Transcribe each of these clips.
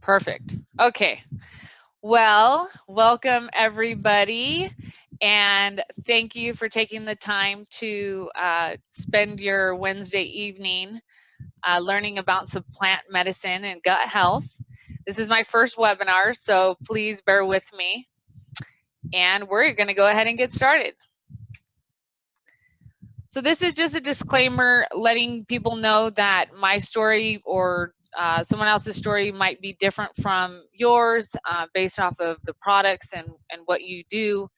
Perfect. Okay. Well, welcome everybody, and thank you for taking the time to spend your Wednesday evening learning about some plant medicine and gut health. This is my first webinar, so please bear with me, and we're going to go ahead and get started. So this is just a disclaimer letting people know that my story or someone else's story might be different from yours based off of the products and what you do.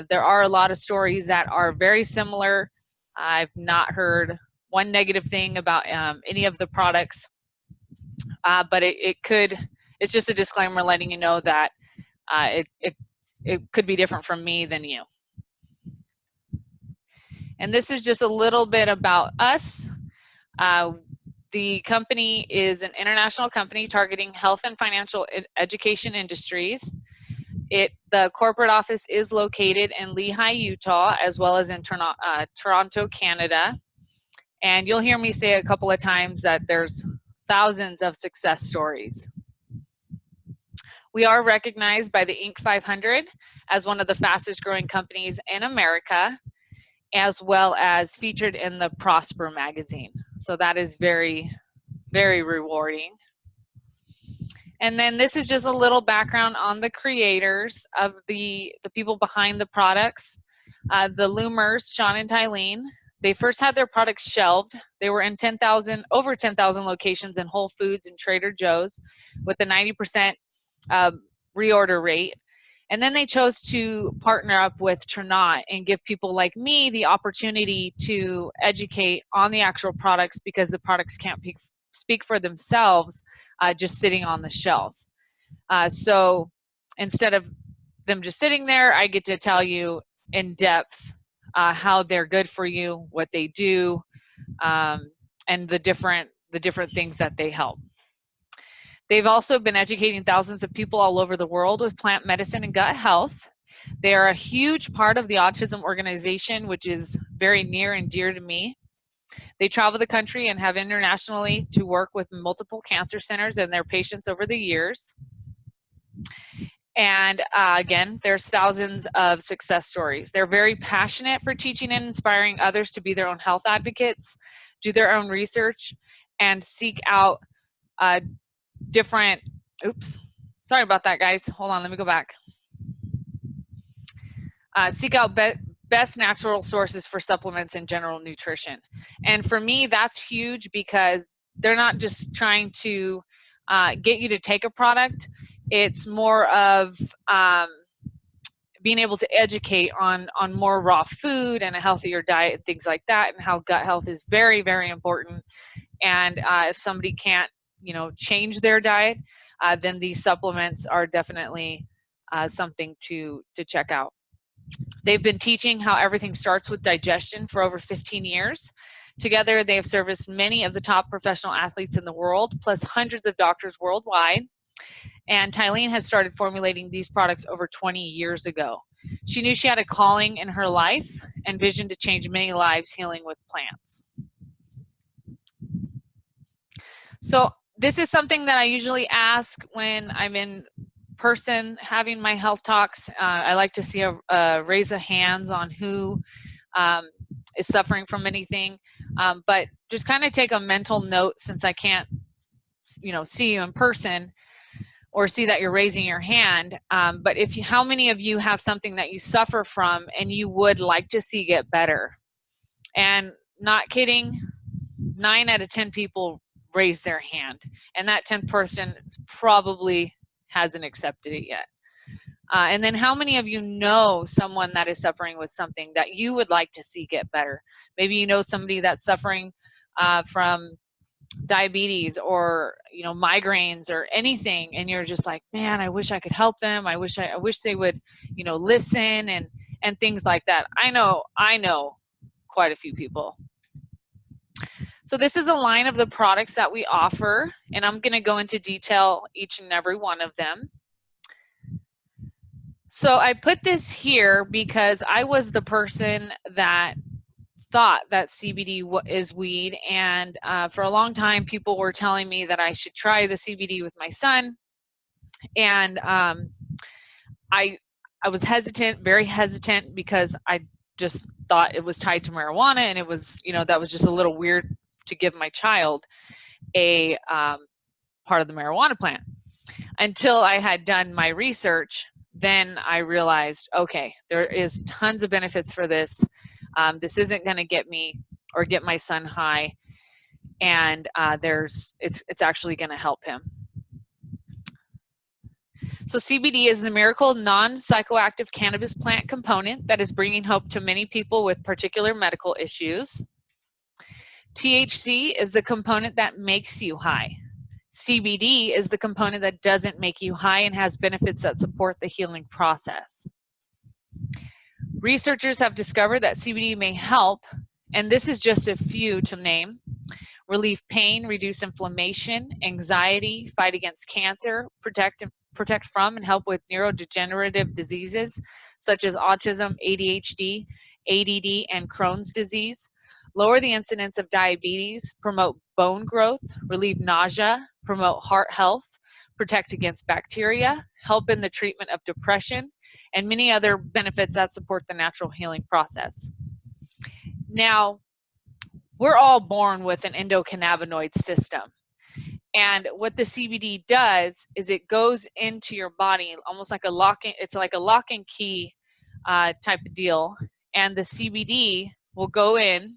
There are a lot of stories that are very similar. I've not heard one negative thing about any of the products, but it's just a disclaimer letting you know that it could be different from me than you. And this is just a little bit about us. The company is an international company targeting health and financial education industries. The corporate office is located in Lehi, Utah, as well as in Toronto, Canada. And you'll hear me say a couple of times that there's thousands of success stories. We are recognized by the Inc. 500 as one of the fastest growing companies in America, as well as featured in the Prosper magazine. So that is very, very rewarding. And then this is just a little background on the creators of the people behind the products. The Loomers, Sean and Tylene, they first had their products shelved. They were in over 10,000 locations in Whole Foods and Trader Joe's with a 90% reorder rate. And then they chose to partner up with Trinot and give people like me the opportunity to educate on the actual products because the products can't speak for themselves just sitting on the shelf. So instead of them just sitting there, I get to tell you in depth how they're good for you, what they do, and the different things that they help. They've also been educating thousands of people all over the world with plant medicine and gut health. They are a huge part of the autism organization, which is very near and dear to me. They travel the country and have internationally to work with multiple cancer centers and their patients over the years. And again, there's thousands of success stories. They're very passionate for teaching and inspiring others to be their own health advocates, do their own research, and seek out different, sorry about that, guys. Hold on, let me go back. Seek out best natural sources for supplements and general nutrition. And for me, that's huge because they're not just trying to get you to take a product. It's more of being able to educate on more raw food and a healthier diet and things like that, and how gut health is very, very important. And if somebody can't, change their diet, then these supplements are definitely something to check out. They've been teaching how everything starts with digestion for over 15 years. Together, they have serviced many of the top professional athletes in the world, plus hundreds of doctors worldwide. And Tylene had started formulating these products over 20 years ago. She knew she had a calling in her life and vision to change many lives healing with plants. So this is something that I usually ask when I'm in person having my health talks. I like to see a raise of hands on who is suffering from anything, but just kind of take a mental note, since I can't see you in person or see that you're raising your hand. But how many of you have something that you suffer from and you would like to see get better? And not kidding, 9 out of 10 people raise their hand, and that 10th person probably hasn't accepted it yet. And then how many of you know someone that is suffering with something that you would like to see get better? Maybe you know somebody that's suffering from diabetes or migraines or anything, and you're just like, man, I wish I could help them. I wish they would listen and things like that. I know quite a few people. So this is a line of the products that we offer, and I'm going to go into detail each and every one of them. So I put this here because I was the person that thought that CBD is weed, and for a long time people were telling me that I should try the CBD with my son, And I was hesitant, very hesitant, because I just thought it was tied to marijuana, and it was, you know, that was just a little weird to give my child a part of the marijuana plant. Until I had done my research, then I realized, okay, there is tons of benefits for this. This isn't going to get me or get my son high, and it's actually going to help him. So CBD is the miracle non-psychoactive cannabis plant component that is bringing hope to many people with particular medical issues. THC is the component that makes you high. CBD is the component that doesn't make you high and has benefits that support the healing process. Researchers have discovered that CBD may help, and this is just a few to name: relieve pain, reduce inflammation, anxiety, fight against cancer, protect from and help with neurodegenerative diseases such as autism, ADHD, ADD, and Crohn's disease, lower the incidence of diabetes, promote bone growth, relieve nausea, promote heart health, protect against bacteria, help in the treatment of depression, and many other benefits that support the natural healing process. Now, we're all born with an endocannabinoid system. And what the CBD does is it goes into your body almost like it's like a lock and key type of deal. And the CBD will go in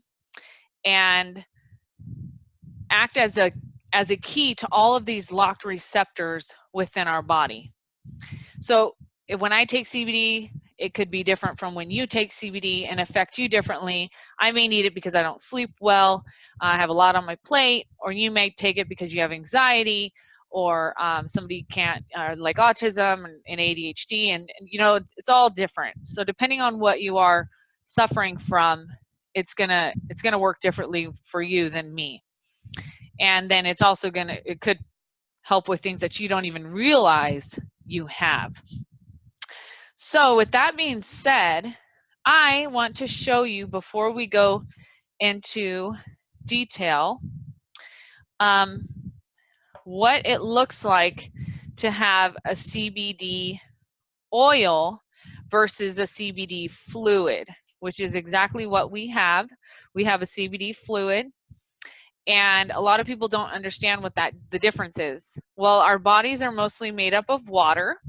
and act as a key to all of these locked receptors within our body. So when I take CBD, it could be different from when you take CBD and affect you differently. I may need it because I don't sleep well, I have a lot on my plate, or you may take it because you have anxiety, or somebody can't, like autism and ADHD, and you know, it's all different. So depending on what you are suffering from, it's gonna work differently for you than me. And then it's also it could help with things that you don't even realize you have. So with that being said, I want to show you, before we go into detail, what it looks like to have a CBD oil versus a CBD fluid, which is exactly what we have. We have a CBD fluid, and a lot of people don't understand what the difference is. Well, our bodies are mostly made up of water.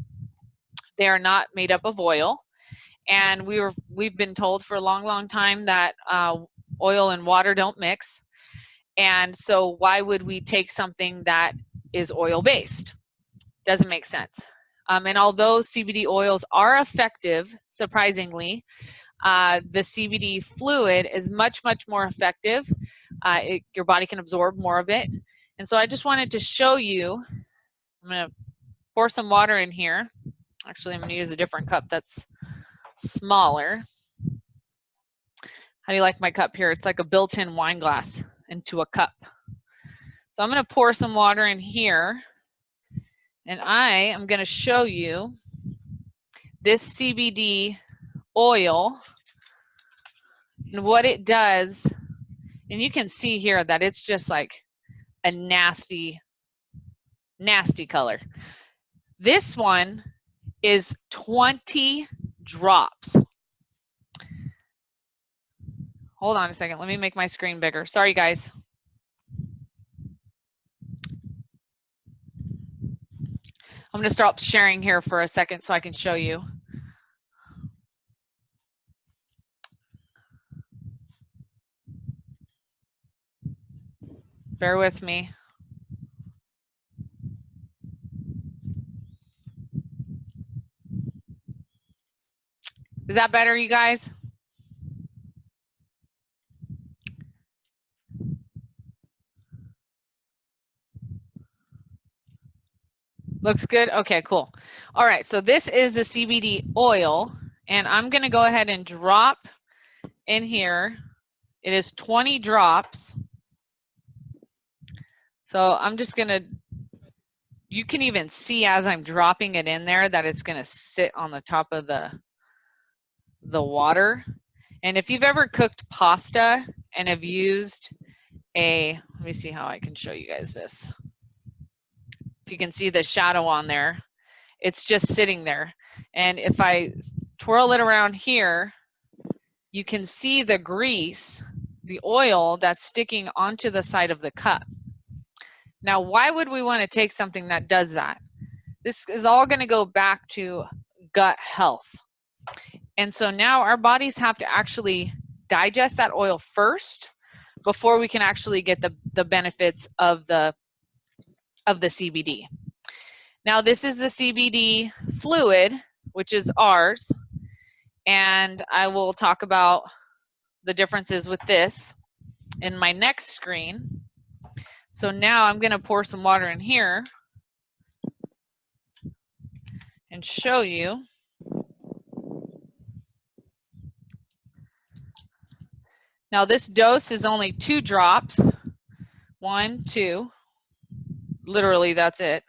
They are not made up of oil. And we've been told for a long time that oil and water don't mix. And so why would we take something that is oil-based? Doesn't make sense. And although CBD oils are effective, surprisingly, the CBD fluid is much more effective. Your body can absorb more of it. And so I just wanted to show you. I'm going to pour some water in here. Actually, I'm going to use a different cup that's smaller. How do you like my cup here? It's like a built-in wine glass into a cup. So I'm going to pour some water in here, and I am going to show you this CBD oil and what it does. And you can see here that it's just like a nasty color. This one is 20 drops. Hold on a second. Let me make my screen bigger. Sorry, guys. I'm going to stop sharing here for a second so I can show you. Bear with me. Is that better, you guys? Looks good? Okay, cool. All right, so this is the CBD oil, and I'm going to go ahead and drop in here. It is 20 drops. So I'm just going to, you can even see as I'm dropping it in there that it's going to sit on the top of the water. And if you've ever cooked pasta and have used let me see how I can show you guys this. If you can see the shadow on there, It's just sitting there. And if I twirl it around here, you can see the grease, the oil that's sticking onto the side of the cup. Now, why would we want to take something that does that? This is all going to go back to gut health. And so now our bodies have to actually digest that oil first before we can actually get the benefits of the CBD. Now, this is the CBD fluid, which is ours, and I will talk about the differences with this in my next screen. So now I'm going to pour some water in here and show you. Now this dose is only 2 drops. 1, 2. Literally, that's it.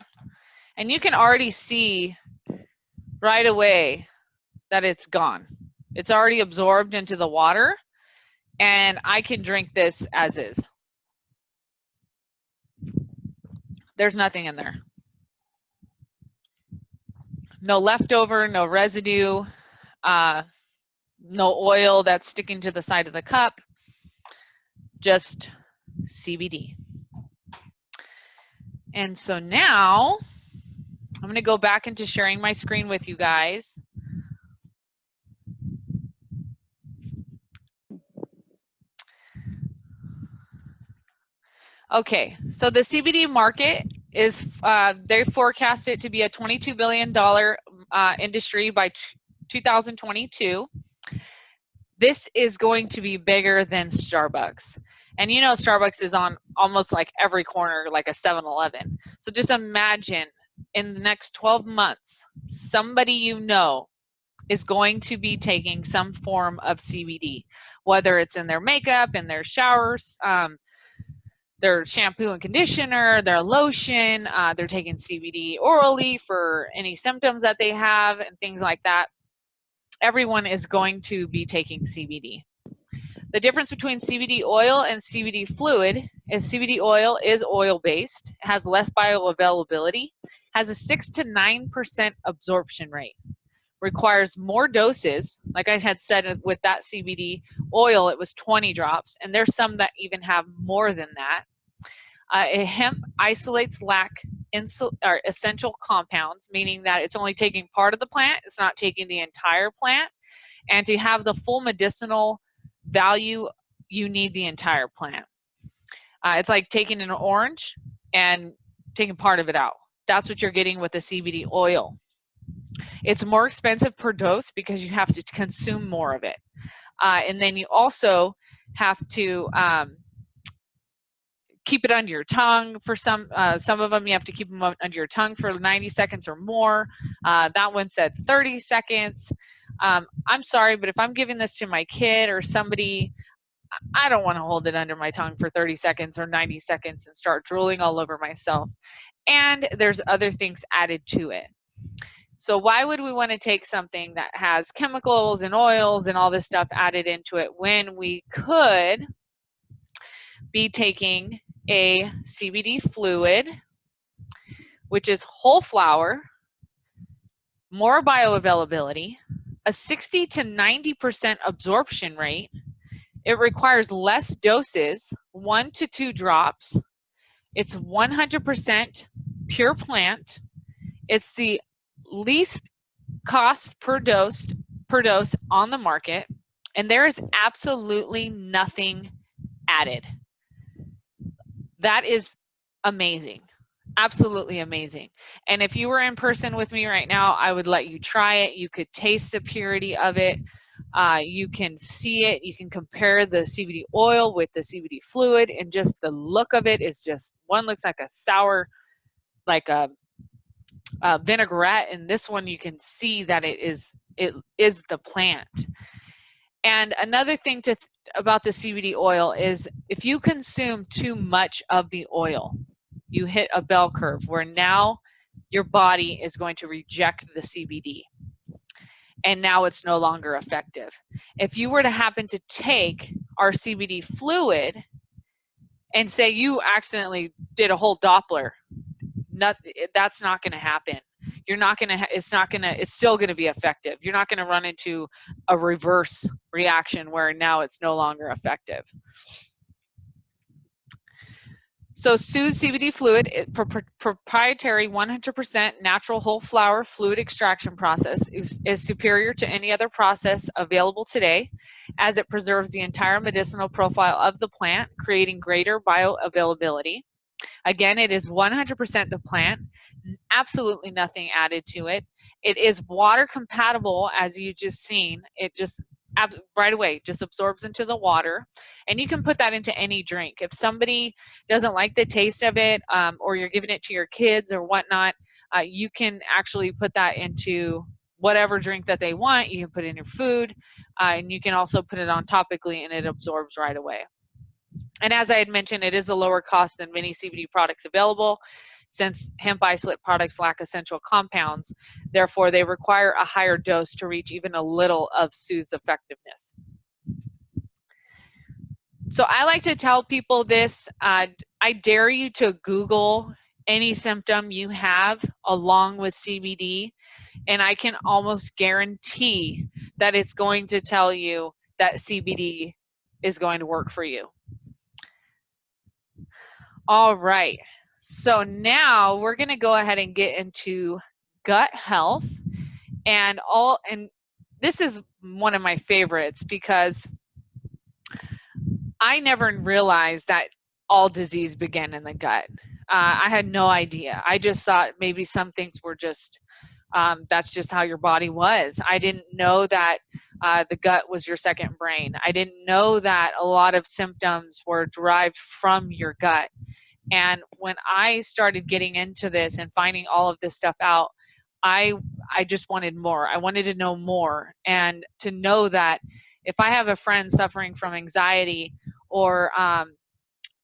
And you can already see right away that it's gone. It's already absorbed into the water, and I can drink this as is. There's nothing in there. No leftover, no residue, no oil that's sticking to the side of the cup, just CBD. And so now I'm going to go back into sharing my screen with you guys. Okay, so the CBD market is, they forecast it to be a $22 billion industry by 2022. This is going to be bigger than Starbucks. And you know Starbucks is on almost like every corner, like a 7-Eleven. So just imagine in the next 12 months, somebody you know is going to be taking some form of CBD, whether it's in their makeup, in their showers, their shampoo and conditioner, their lotion, they're taking CBD orally for any symptoms that they have and things like that. Everyone is going to be taking CBD. The difference between CBD oil and CBD fluid is CBD oil is oil-based, has less bioavailability, has a 6 to 9% absorption rate, requires more doses. Like I had said with that CBD oil, it was 20 drops, and there's some that even have more than that. Hemp isolates lack essential compounds, meaning that it's only taking part of the plant, it's not taking the entire plant. And to have the full medicinal value, you need the entire plant. It's like taking an orange and taking part of it out. That's what you're getting with the CBD oil. It's more expensive per dose because you have to consume more of it. And then you also have to keep it under your tongue for some of them. You have to keep them under your tongue for 90 seconds or more. That one said 30 seconds. I'm sorry, but if I'm giving this to my kid or somebody, I don't want to hold it under my tongue for 30 seconds or 90 seconds and start drooling all over myself. And there's other things added to it. So why would we want to take something that has chemicals and oils and all this stuff added into it when we could be taking a CBD fluid, which is whole flower, more bioavailability, a 60 to 90% absorption rate. It requires less doses, 1 to 2 drops. It's 100% pure plant. It's the least cost per dose on the market, and there is absolutely nothing added. That is amazing. Absolutely amazing. And if you were in person with me right now, I would let you try it. You could taste the purity of it. You can see it. You can compare the CBD oil with the CBD fluid, and just the look of it is just, one looks like a sour, like a vinaigrette, and this one you can see that it is the plant. And another thing about the CBD oil is if you consume too much of the oil, you hit a bell curve where now your body is going to reject the CBD, and now it's no longer effective. If you were to happen to take our CBD fluid and say you accidentally did a whole Doppler, that's not going to happen. you're not going to, it's still going to be effective. You're not going to run into a reverse reaction where now it's no longer effective. So Soothe CBD Fluid, proprietary 100% natural whole flower fluid extraction process is superior to any other process available today, as it preserves the entire medicinal profile of the plant, creating greater bioavailability. Again, it is 100% the plant, absolutely nothing added to it. It is water compatible, as you just seen. It just right away just absorbs into the water, and you can put that into any drink. If somebody doesn't like the taste of it, or you're giving it to your kids or whatnot, you can actually put that into whatever drink that they want. You can put it in your food, and you can also put it on topically, and it absorbs right away. And as I had mentioned, it is a lower cost than many CBD products available, since hemp isolate products lack essential compounds. Therefore, they require a higher dose to reach even a little of Soothe's effectiveness. So I like to tell people this, I dare you to Google any symptom you have along with CBD, and I can almost guarantee that it's going to tell you that CBD is going to work for you. All right, so now we're going to go ahead and get into gut health, and this is one of my favorites because I never realized that all disease began in the gut. I had no idea. I just thought maybe some things were just that's just how your body was. I didn't know that the gut was your second brain. I didn't know that a lot of symptoms were derived from your gut. And when I started getting into this and finding all of this stuff out, I just wanted more. I wanted to know more, and to know that if I have a friend suffering from anxiety, or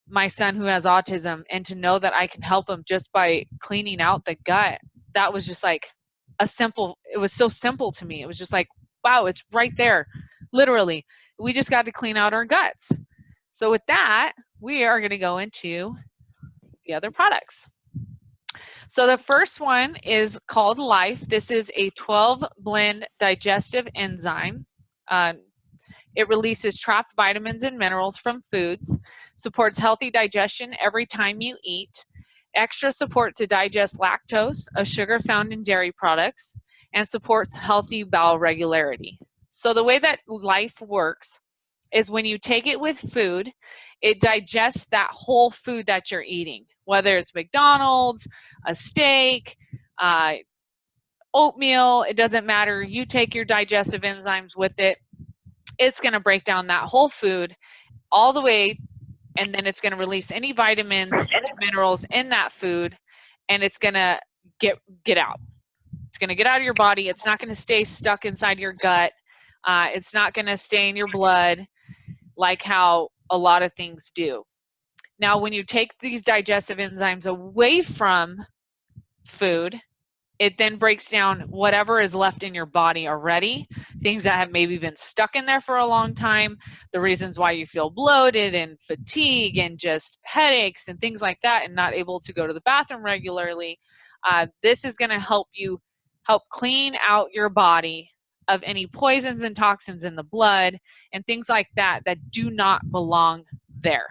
my son who has autism, and to know that I can help him just by cleaning out the gut, that was just like it was so simple to me. It was just like, wow, it's right there. Literally, we just got to clean out our guts. So with that, we are going to go into the other products. So the first one is called Life. This is a 12-blend digestive enzyme. It releases trapped vitamins and minerals from foods, supports healthy digestion every time you eat, extra support to digest lactose, a sugar found in dairy products, and supports healthy bowel regularity. So the way that Life works is when you take it with food, it digests that whole food that you're eating, whether it's McDonald's, a steak, oatmeal, it doesn't matter. You take your digestive enzymes with it, it's going to break down that whole food all the way, and then it's going to release any vitamins and minerals in that food, and it's going to get out. It's going to get out of your body. It's not going to stay stuck inside your gut. It's not going to stay in your blood like how a lot of things do. Now, when you take these digestive enzymes away from food, it then breaks down whatever is left in your body already, things that have maybe been stuck in there for a long time, the reasons why you feel bloated and fatigue and just headaches and things like that, and not able to go to the bathroom regularly. This is going to help clean out your body of any poisons and toxins in the blood and things like that that do not belong there.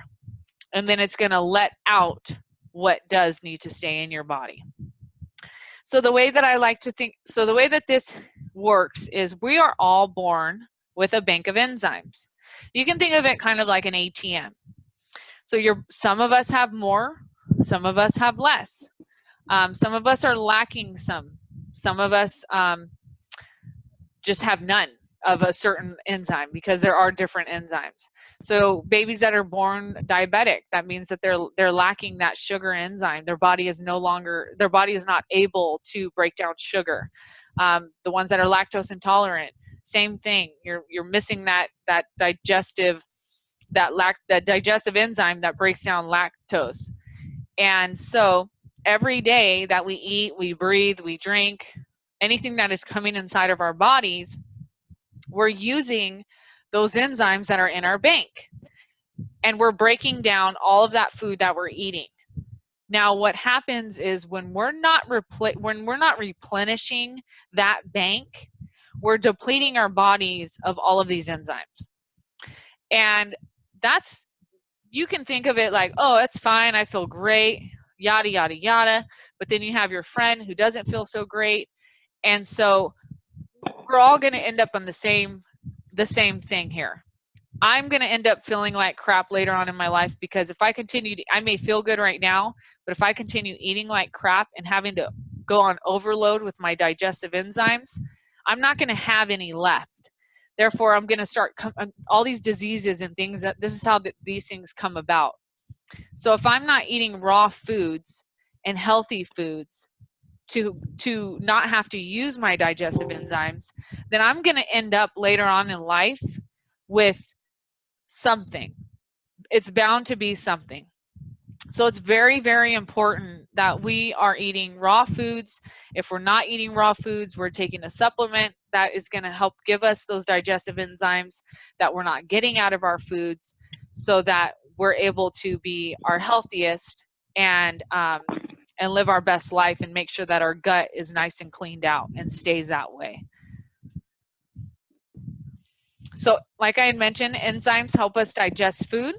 And then it's going to let out what does need to stay in your body. So the way that the way that this works is we are all born with a bank of enzymes. You can think of it kind of like an ATM. So some of us have more, some of us have less. Some of us are lacking some of us just have none of a certain enzyme, because there are different enzymes. So babies that are born diabetic, that means that they're lacking that sugar enzyme. Their body is not able to break down sugar. The ones that are lactose intolerant, same thing. You're missing that digestive enzyme that breaks down lactose. And so every day that we eat, we breathe, we drink, anything that is coming inside of our bodies, we're using those enzymes that are in our bank. And we're breaking down all of that food that we're eating. Now, what happens is when we're not replenishing that bank, we're depleting our bodies of all of these enzymes. And that's, you can think of it like, oh, it's fine, I feel great, yada, yada, yada. But then you have your friend who doesn't feel so great. And so we're all going to end up on the same thing here. I'm going to end up feeling like crap later on in my life, because if I continue to, I may feel good right now, but if I continue eating like crap and having to go on overload with my digestive enzymes, I'm not going to have any left. Therefore, I'm going to start all these diseases and things. That this is how these things come about. So if I'm not eating raw foods and healthy foods to not have to use my digestive enzymes, then I'm going to end up later on in life with something. It's bound to be something. So it's very, very important that we are eating raw foods. If we're not eating raw foods, we're taking a supplement that is going to help give us those digestive enzymes that we're not getting out of our foods, so that we're able to be our healthiest and live our best life, and make sure that our gut is nice and cleaned out and stays that way. So like I had mentioned, enzymes help us digest food.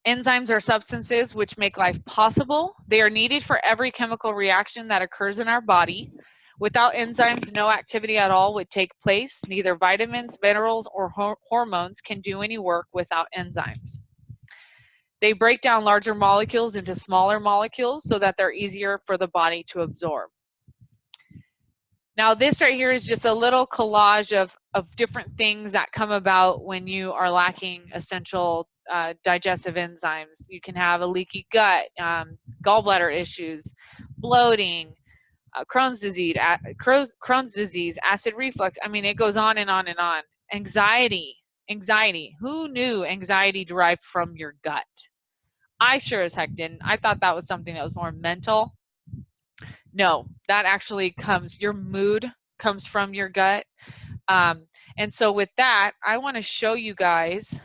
Enzymes are substances which make life possible. They are needed for every chemical reaction that occurs in our body. Without enzymes, no activity at all would take place. Neither vitamins, minerals, or hormones can do any work without enzymes. They break down larger molecules into smaller molecules so that they're easier for the body to absorb. Now, this right here is just a little collage of different things that come about when you are lacking essential digestive enzymes. You can have a leaky gut, gallbladder issues, bloating, Crohn's disease, acid reflux. I mean, it goes on and on and on. Anxiety. Who knew anxiety derived from your gut? I sure as heck didn't. I thought that was something that was more mental. No, that actually comes, your mood comes from your gut. And so with that, I want to show you guys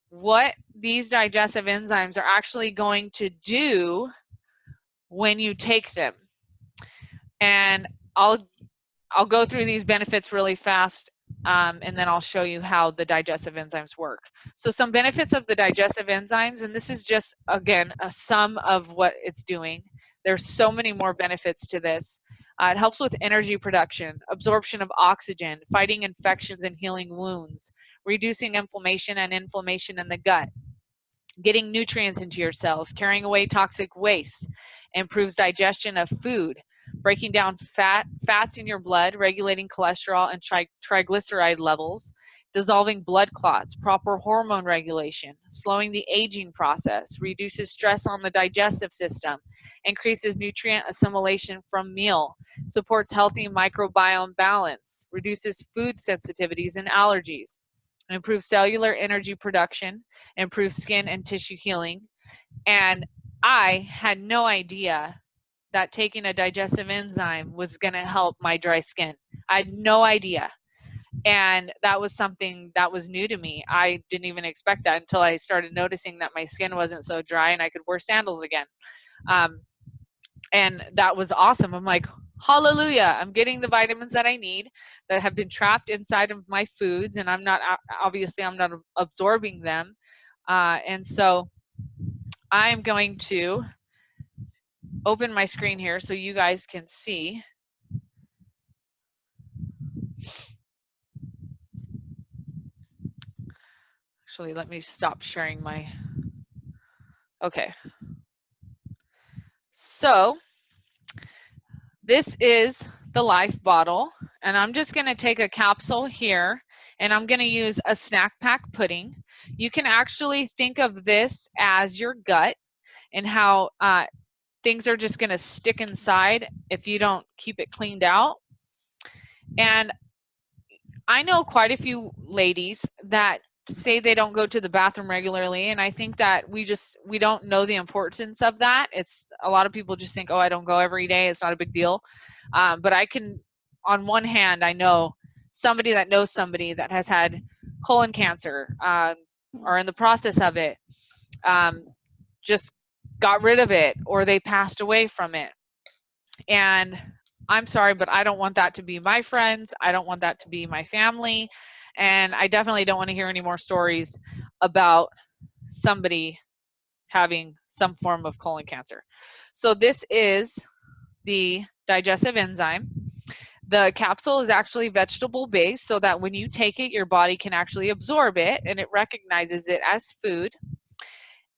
what these digestive enzymes are actually going to do when you take them. And I'll go through these benefits really fast, and then I'll show you how the digestive enzymes work. So some benefits of the digestive enzymes, and this is just, again, a sum of what it's doing. There's so many more benefits to this. It helps with energy production, absorption of oxygen, fighting infections and healing wounds, reducing inflammation and inflammation in the gut, getting nutrients into your cells, carrying away toxic waste, improves digestion of food, breaking down fats in your blood, regulating cholesterol and triglyceride levels, dissolving blood clots, proper hormone regulation, slowing the aging process, reduces stress on the digestive system, increases nutrient assimilation from meal, supports healthy microbiome balance, reduces food sensitivities and allergies, improves cellular energy production, improves skin and tissue healing. And I had no idea that taking a digestive enzyme was going to help my dry skin. I had no idea. And that was something that was new to me. I didn't even expect that until I started noticing that my skin wasn't so dry and I could wear sandals again. And that was awesome. I'm like, hallelujah, I'm getting the vitamins that I need that have been trapped inside of my foods, and I'm not absorbing them. And so I'm going to open my screen here so you guys can see. Actually, let me stop sharing my, okay. So this is the Life bottle, and I'm just going to take a capsule here, and I'm going to use a snack pack pudding. You can actually think of this as your gut and how things are just going to stick inside if you don't keep it cleaned out. And I know quite a few ladies that say they don't go to the bathroom regularly, and I think that we don't know the importance of that. It's a lot of people just think, oh, I don't go every day, it's not a big deal. But I can, on one hand, I know somebody that knows somebody that has had colon cancer or in the process of it, just got rid of it or they passed away from it. And I'm sorry, but I don't want that to be my friends. I don't want that to be my family. And I definitely don't want to hear any more stories about somebody having some form of colon cancer. So this is the digestive enzyme. The capsule is actually vegetable based so that when you take it, your body can actually absorb it and it recognizes it as food.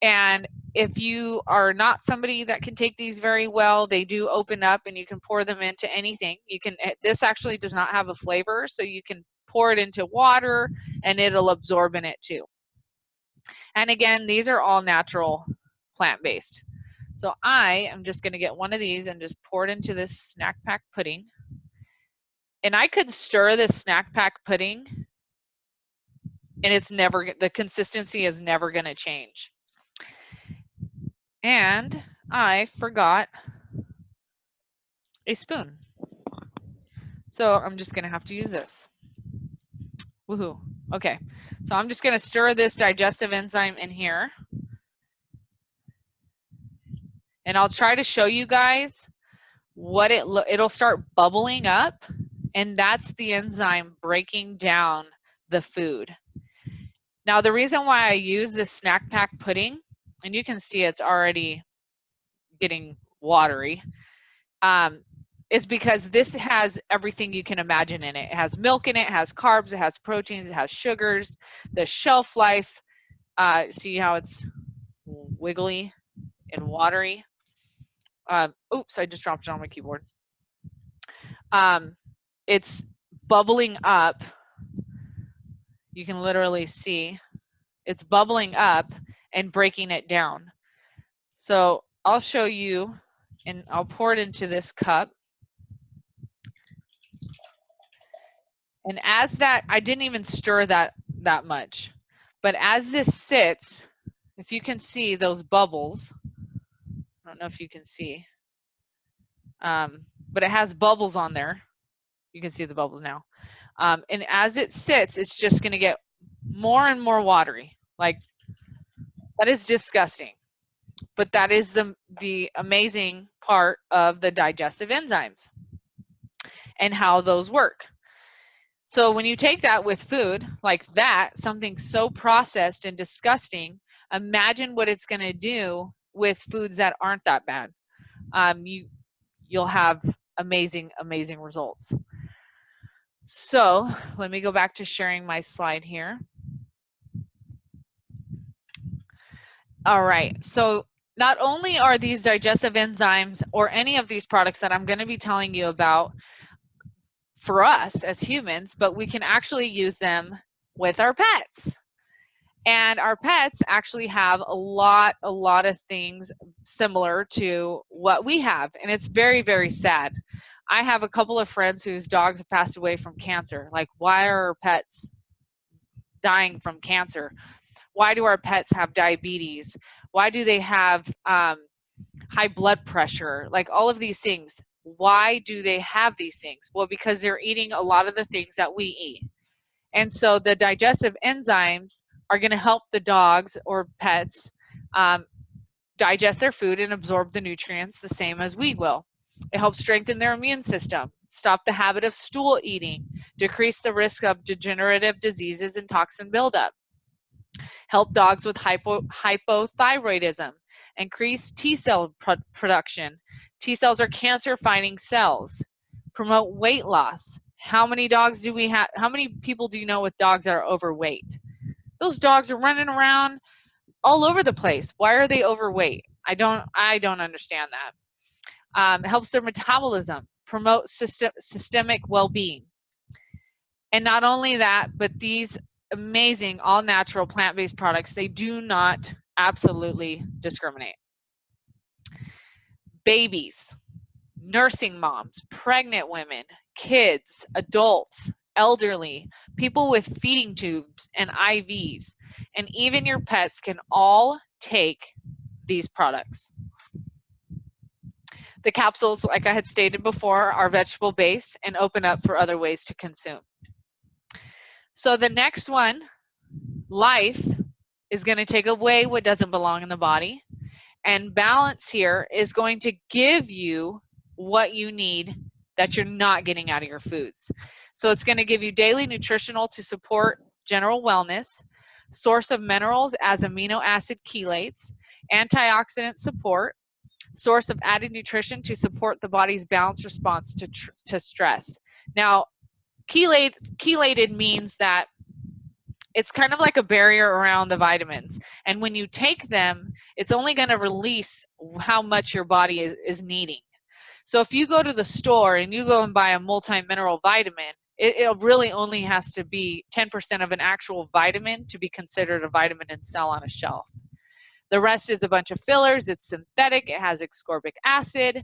And if you are not somebody that can take these very well, they do open up and you can pour them into anything. You can, this actually does not have a flavor, so you can pour it into water and it'll absorb in it too. And again, these are all natural plant-based. So I am just gonna get one of these and just pour it into this snack pack pudding. And I could stir this snack pack pudding and it's never, the consistency is never gonna change. And I forgot a spoon. So I'm just gonna have to use this. Woohoo. Okay, so I'm just gonna stir this digestive enzyme in here. And I'll try to show you guys what it'll start bubbling up, and that's the enzyme breaking down the food. Now the reason why I use this snack pack pudding, and you can see it's already getting watery, is because this has everything you can imagine in it. It has milk in it, it has carbs, it has proteins, it has sugars, the shelf life, see how it's wiggly and watery. Oops, I just dropped it on my keyboard. It's bubbling up. You can literally see it's bubbling up and breaking it down. So I'll show you, and I'll pour it into this cup. And as that, I didn't even stir that much, but as this sits, if you can see those bubbles, I don't know if you can see, but it has bubbles on there. You can see the bubbles now. And as it sits, it's just going to get more and more watery. Like, that is disgusting. But that is the amazing part of the digestive enzymes and how those work. So when you take that with food like that, something so processed and disgusting, imagine what it's going to do with foods that aren't that bad. You'll have amazing, amazing results. So let me go back to sharing my slide here. All right, so not only are these digestive enzymes or any of these products that I'm going to be telling you about for us as humans, but we can actually use them with our pets. And our pets actually have a lot of things similar to what we have. And it's very, very sad. I have a couple of friends whose dogs have passed away from cancer. Like, why are our pets dying from cancer? Why do our pets have diabetes? Why do they have high blood pressure? Like, all of these things. Why do they have these things? Well, because they're eating a lot of the things that we eat. And so the digestive enzymes are going to help the dogs or pets digest their food and absorb the nutrients the same as we will. It helps strengthen their immune system, stop the habit of stool eating, decrease the risk of degenerative diseases and toxin buildup, help dogs with hypothyroidism, increase T cell production. T cells are cancer-fighting cells, promote weight loss. How many dogs do we have? How many people do you know with dogs that are overweight? Those dogs are running around all over the place. Why are they overweight? I don't understand that. It helps their metabolism, promote systemic well-being. And not only that, but these amazing all-natural plant-based products, they do not absolutely discriminate. Babies, nursing moms, pregnant women, kids, adults, elderly, people with feeding tubes and IVs, and even your pets can all take these products. The capsules, like I had stated before, are vegetable based and open up for other ways to consume. So the next one, life, is going to take away what doesn't belong in the body, And balance here is going to give you what you need that you're not getting out of your foods. So it's going to give you daily nutritional to support general wellness, source of minerals as amino acid chelates, antioxidant support, source of added nutrition to support the body's balanced response to stress. Now, chelated means that it's kind of like a barrier around the vitamins. And when you take them, it's only going to release how much your body is needing. So if you go to the store and you go and buy a multi-mineral vitamin, it really only has to be 10% of an actual vitamin to be considered a vitamin and sell on a shelf. The rest is a bunch of fillers. It's synthetic. It has ascorbic acid.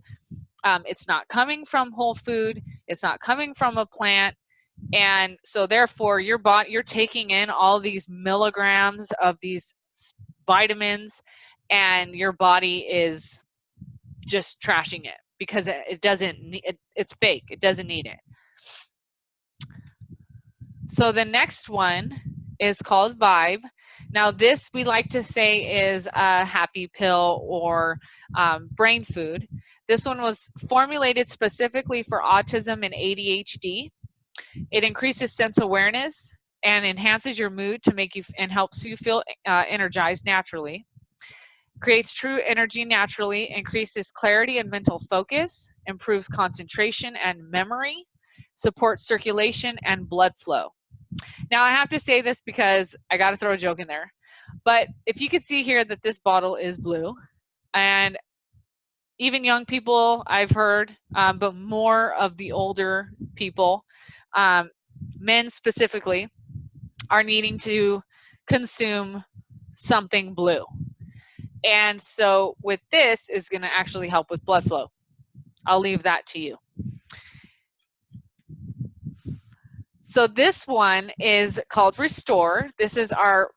It's not coming from whole food. It's not coming from a plant. And so therefore you're taking in all these milligrams of these vitamins, and your body is just trashing it because it doesn't need it. It's fake. It doesn't need it. So the next one is called Vibe. Now this we like to say is a happy pill or brain food. This one was formulated specifically for autism and ADHD. It increases sense awareness and enhances your mood to make you and helps you feel energized naturally. Creates true energy naturally, increases clarity and mental focus, improves concentration and memory, supports circulation and blood flow. Now I have to say this because I got to throw a joke in there. But if you could see here that this bottle is blue, and even young people I've heard, but more of the older people, men specifically, are needing to consume something blue. And so with this is going to actually help with blood flow. I'll leave that to you. So this one is called Restore. This is our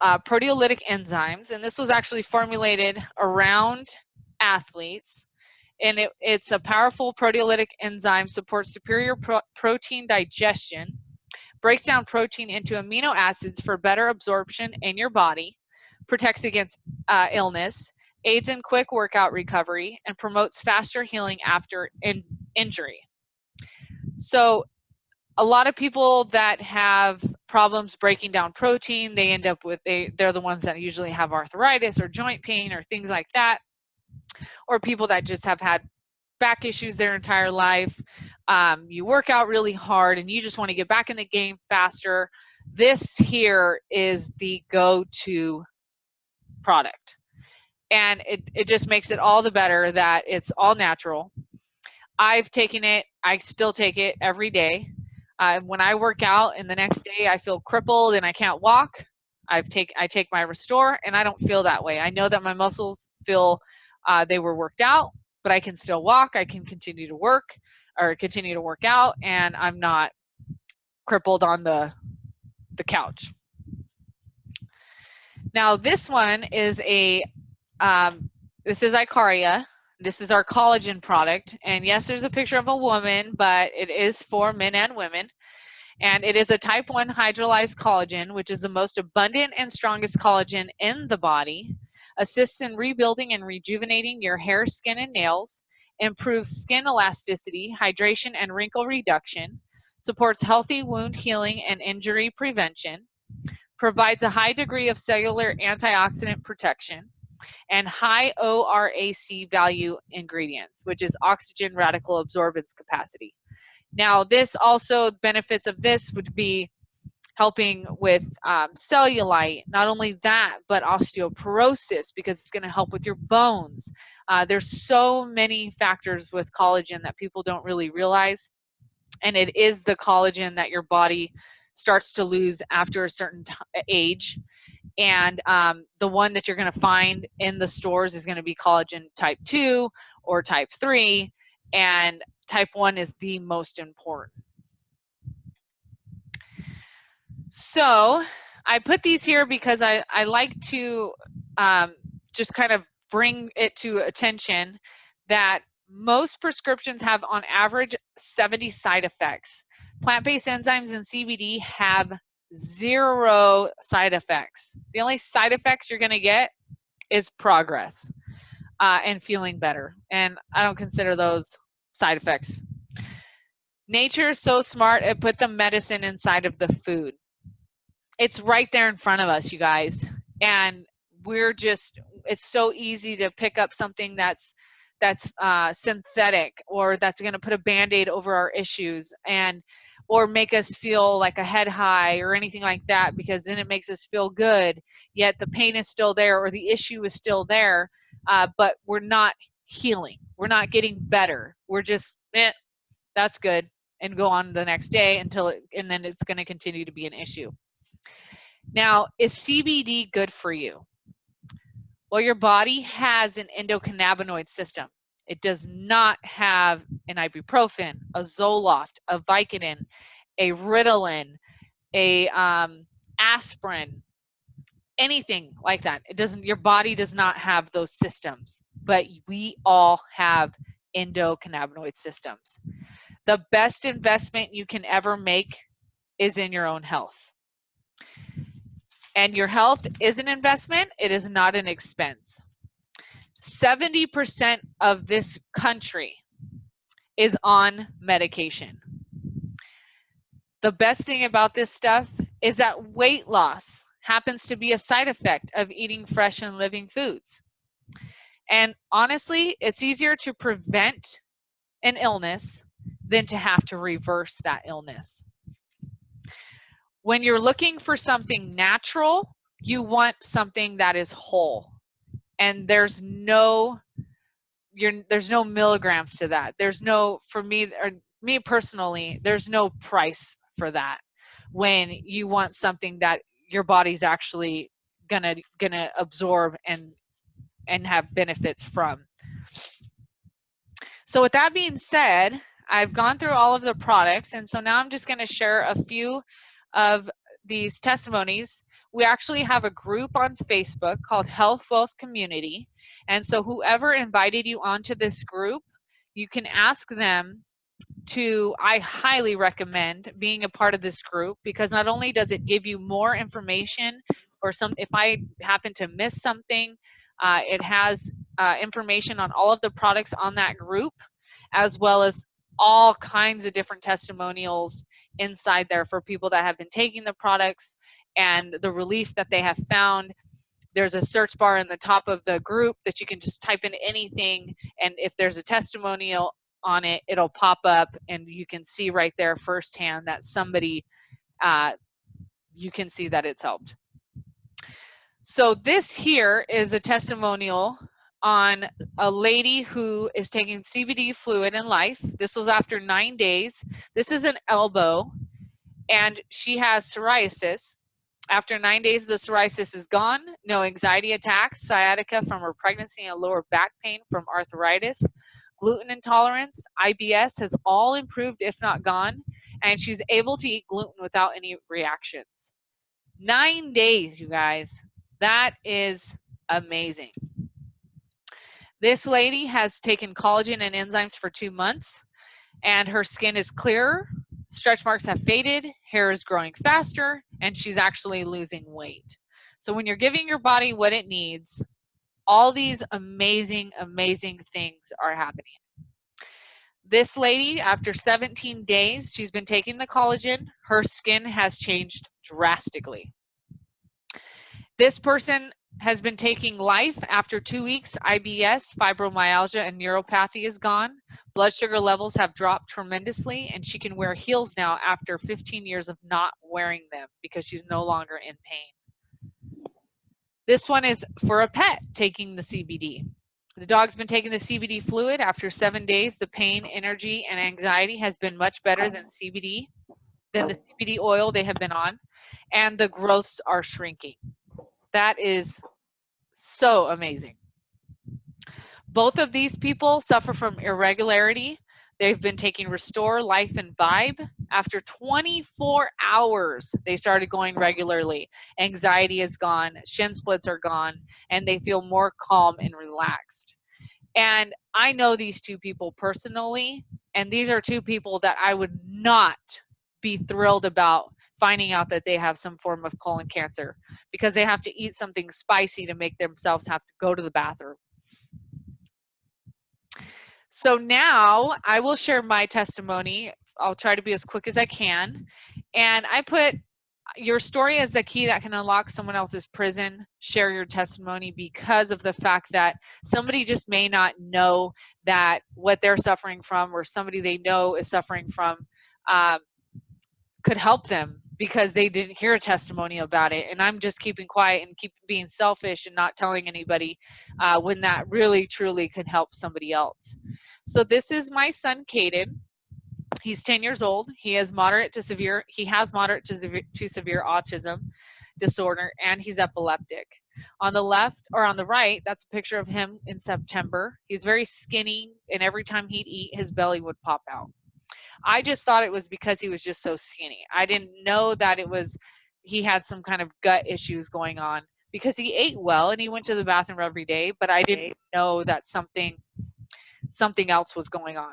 proteolytic enzymes, and this was actually formulated around athletes. And it's a powerful proteolytic enzyme, supports superior protein digestion, breaks down protein into amino acids for better absorption in your body, protects against illness, aids in quick workout recovery, and promotes faster healing after injury. So a lot of people that have problems breaking down protein, they end up with, they're the ones that usually have arthritis or joint pain or things like that, or people that just have had back issues their entire life. You work out really hard and you just want to get back in the game faster. This here is the go-to product. And it just makes it all the better that it's all natural. I've taken it, I still take it every day. When I work out and the next day I feel crippled and I can't walk, I take my Restore and I don't feel that way. I know that my muscles feel they were worked out, but I can still walk. I can continue to work or continue to work out, and I'm not crippled on the couch. Now this one is this is Icaria. This is our collagen product, and yes, there's a picture of a woman, but it is for men and women. And it is a type 1 hydrolyzed collagen, which is the most abundant and strongest collagen in the body, assists in rebuilding and rejuvenating your hair, skin, and nails, improves skin elasticity, hydration, and wrinkle reduction, supports healthy wound healing and injury prevention, provides a high degree of cellular antioxidant protection, and high ORAC value ingredients, which is oxygen radical absorbance capacity. Now, this also, benefits of this would be helping with cellulite, not only that, but osteoporosis, because it's going to help with your bones. There's so many factors with collagen that people don't really realize, and it is the collagen that your body starts to lose after a certain age. And the one that you're going to find in the stores is going to be collagen type 2 or type 3, and type 1 is the most important. So I put these here because I like to just kind of bring it to attention that most prescriptions have on average 70 side effects. Plant-based enzymes and CBD have 0 side effects. The only side effects you're going to get is progress. and feeling better. And I don't consider those side effects. Nature is so smart, it put the medicine inside of the food. It's right there in front of us, you guys. And it's so easy to pick up something that's synthetic, or that's going to put a band-aid over our issues, or make us feel like a head high or anything like that, because then it makes us feel good, yet the pain is still there or the issue is still there, but we're not healing. We're not getting better. We're just, that's good, and go on the next day and then it's going to continue to be an issue. Now, is CBD good for you? Well, your body has an endocannabinoid system. It does not have an ibuprofen, a Zoloft, a Vicodin, a Ritalin, a aspirin, anything like that. It doesn't. Your body does not have those systems, but we all have endocannabinoid systems. The best investment you can ever make is in your own health. And your health is an investment. It is not an expense. 70% of this country is on medication. The best thing about this stuff is that weight loss happens to be a side effect of eating fresh and living foods. And honestly, it's easier to prevent an illness than to have to reverse that illness. When you're looking for something natural, you want something that is whole. And there's no milligrams to that. There's no, for me, or me personally, there's no price for that when you want something that your body's actually gonna absorb and have benefits from. So with that being said, I've gone through all of the products, and so now I'm just going to share a few of these testimonies. We actually have a group on Facebook called Health Wealth Community, and so whoever invited you onto this group, you can ask them to, I highly recommend being a part of this group, because not only does it give you more information, or if I happen to miss something, it has information on all of the products on that group, as well as all kinds of different testimonials inside there for people that have been taking the products and the relief that they have found. There's a search bar in the top of the group that you can just type in anything, and if there's a testimonial on it, it'll pop up, and you can see right there firsthand that somebody, you can see that it's helped. So this here is a testimonial on a lady who is taking CBD fluid in life. This was after 9 days. This is an elbow, and she has psoriasis. After 9 days, the psoriasis is gone. No anxiety attacks, sciatica from her pregnancy, and lower back pain from arthritis. Gluten intolerance, IBS has all improved, if not gone, and she's able to eat gluten without any reactions. 9 days, you guys. That is amazing. This lady has taken collagen and enzymes for 2 months, and her skin is clearer, stretch marks have faded, hair is growing faster, and she's actually losing weight. So when you're giving your body what it needs, all these amazing, amazing things are happening. This lady, after 17 days, she's been taking the collagen. Her skin has changed drastically. This person has been taking Life. After 2 weeks, IBS, fibromyalgia, and neuropathy is gone. Blood sugar levels have dropped tremendously, and she can wear heels now after 15 years of not wearing them because she's no longer in pain. This one is for a pet taking the CBD. The dog's been taking the CBD fluid. After 7 days, the pain, energy, and anxiety has been much better than the CBD oil they have been on, and the growths are shrinking. That is so amazing. Both of these people suffer from irregularity. They've been taking Restore, Life, and Vibe. After 24 hours, they started going regularly. Anxiety is gone, shin splits are gone, and they feel more calm and relaxed. And I know these two people personally, and these are two people that I would not be thrilled about finding out that they have some form of colon cancer, because they have to eat something spicy to make themselves have to go to the bathroom. So now I will share my testimony. I'll try to be as quick as I can. And I put your story is the key that can unlock someone else's prison. Share your testimony because of the fact that somebody just may not know that what they're suffering from, or somebody they know is suffering from, um, could help them because they didn't hear a testimony about it. And I'm just keeping quiet and keep being selfish and not telling anybody when that really truly could help somebody else. So this is my son, Caden. He's 10 years old. He has moderate to severe autism disorder, and he's epileptic. On the left, or on the right, that's a picture of him in September. He's very skinny, and every time he'd eat, his belly would pop out. I just thought it was because he was just so skinny. I didn't know that it was he had some kind of gut issues going on, because he ate well and he went to the bathroom every day, but I didn't know that something else was going on.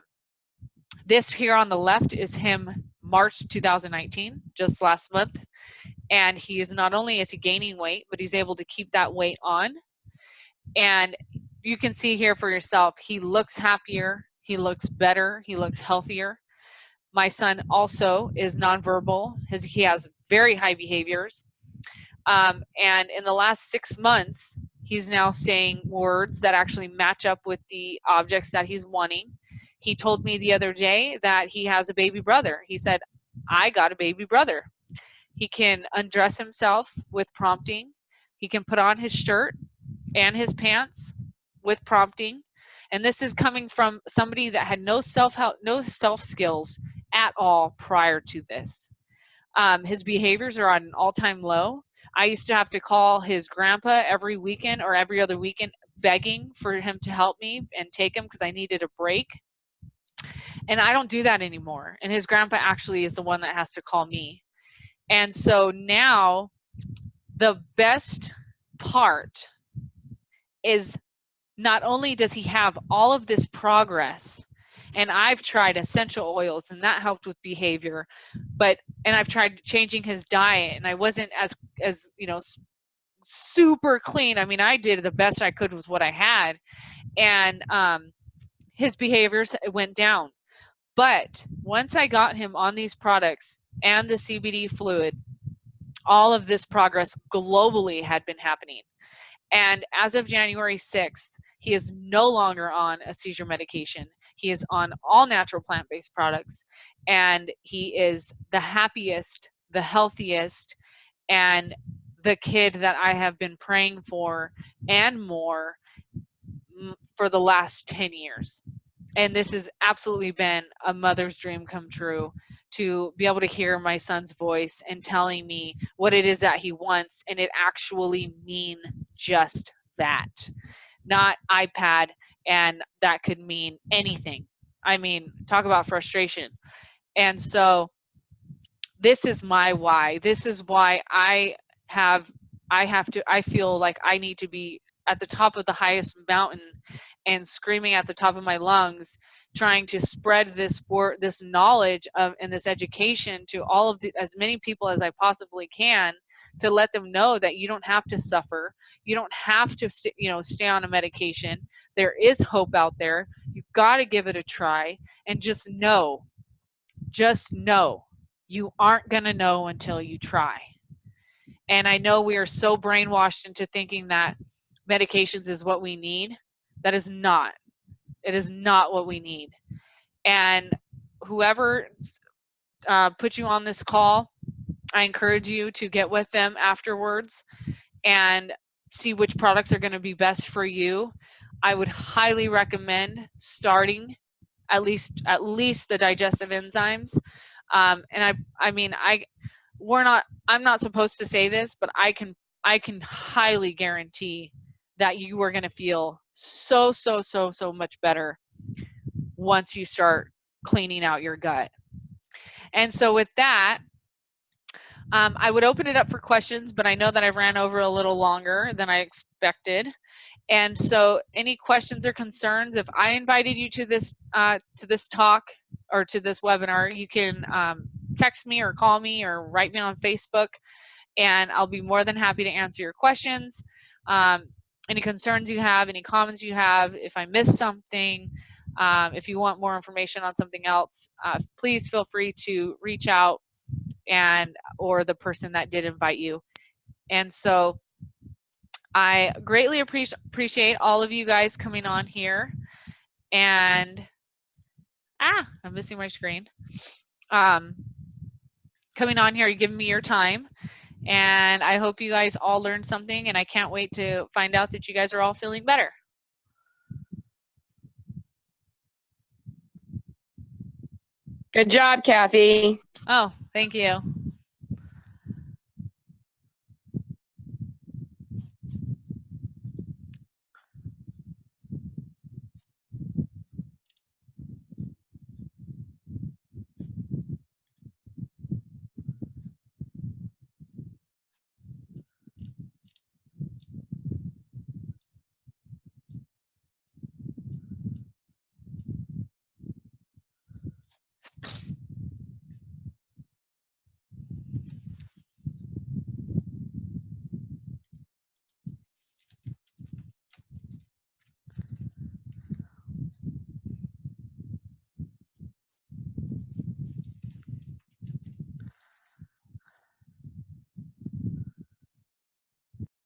This here on the left is him March 2019, just last month. And he is not only is he gaining weight, but he's able to keep that weight on. And you can see here for yourself, he looks happier, he looks better, he looks healthier. My son also is nonverbal. He has very high behaviors. And in the last 6 months, he's now saying words that actually match up with the objects that he's wanting. He told me the other day that he has a baby brother. He said, I got a baby brother. He can undress himself with prompting. He can put on his shirt and his pants with prompting. And this is coming from somebody that had no self-help, no self-skills at all prior to this. His behaviors are on an all-time low. I used to have to call his grandpa every weekend or every other weekend begging for him to help me and take him because I needed a break. And I don't do that anymore. And his grandpa actually is the one that has to call me. And so now the best part is not only does he have all of this progress, and I've tried essential oils and that helped with behavior, and I've tried changing his diet, and I wasn't as super clean. I mean, I did the best I could with what I had, and his behaviors went down. But once I got him on these products and the CBD fluid, all of this progress globally had been happening. And as of January 6th, he is no longer on a seizure medication. He is on all natural plant-based products, and he is the happiest, the healthiest, and the kid that I have been praying for and more for the last 10 years. And this has absolutely been a mother's dream come true, to be able to hear my son's voice and telling me what it is that he wants, and it actually mean just that. Not iPad, and that could mean anything. I mean, talk about frustration. And so this is my why. This is why I feel like I need to be at the top of the highest mountain and screaming at the top of my lungs, trying to spread this knowledge and this education to all of as many people as I possibly can, to let them know that you don't have to suffer. You don't have to stay on a medication. There is hope out there. You've got to give it a try, and just know, you aren't going to know until you try. And I know we are so brainwashed into thinking that medications is what we need. That is not. It is not what we need. And whoever put you on this call, I encourage you to get with them afterwards and see which products are going to be best for you. I would highly recommend starting at least the digestive enzymes. And I'm not supposed to say this, but I can highly guarantee that you are going to feel so much better once you start cleaning out your gut. And so with that, I would open it up for questions, but I know that I've ran over a little longer than I expected. And so any questions or concerns, if I invited you to this talk or to this webinar, you can text me or call me or write me on Facebook, and I'll be more than happy to answer your questions. Any concerns you have, any comments you have, if I missed something, If you want more information on something else, please feel free to reach out or the person that did invite you. And so I greatly appreciate all of you guys coming on here. And I'm missing my screen. Coming on here, giving me your time. And I hope you guys all learned something, and I can't wait to find out that you guys are all feeling better. Good job, Kathy. Oh, thank you.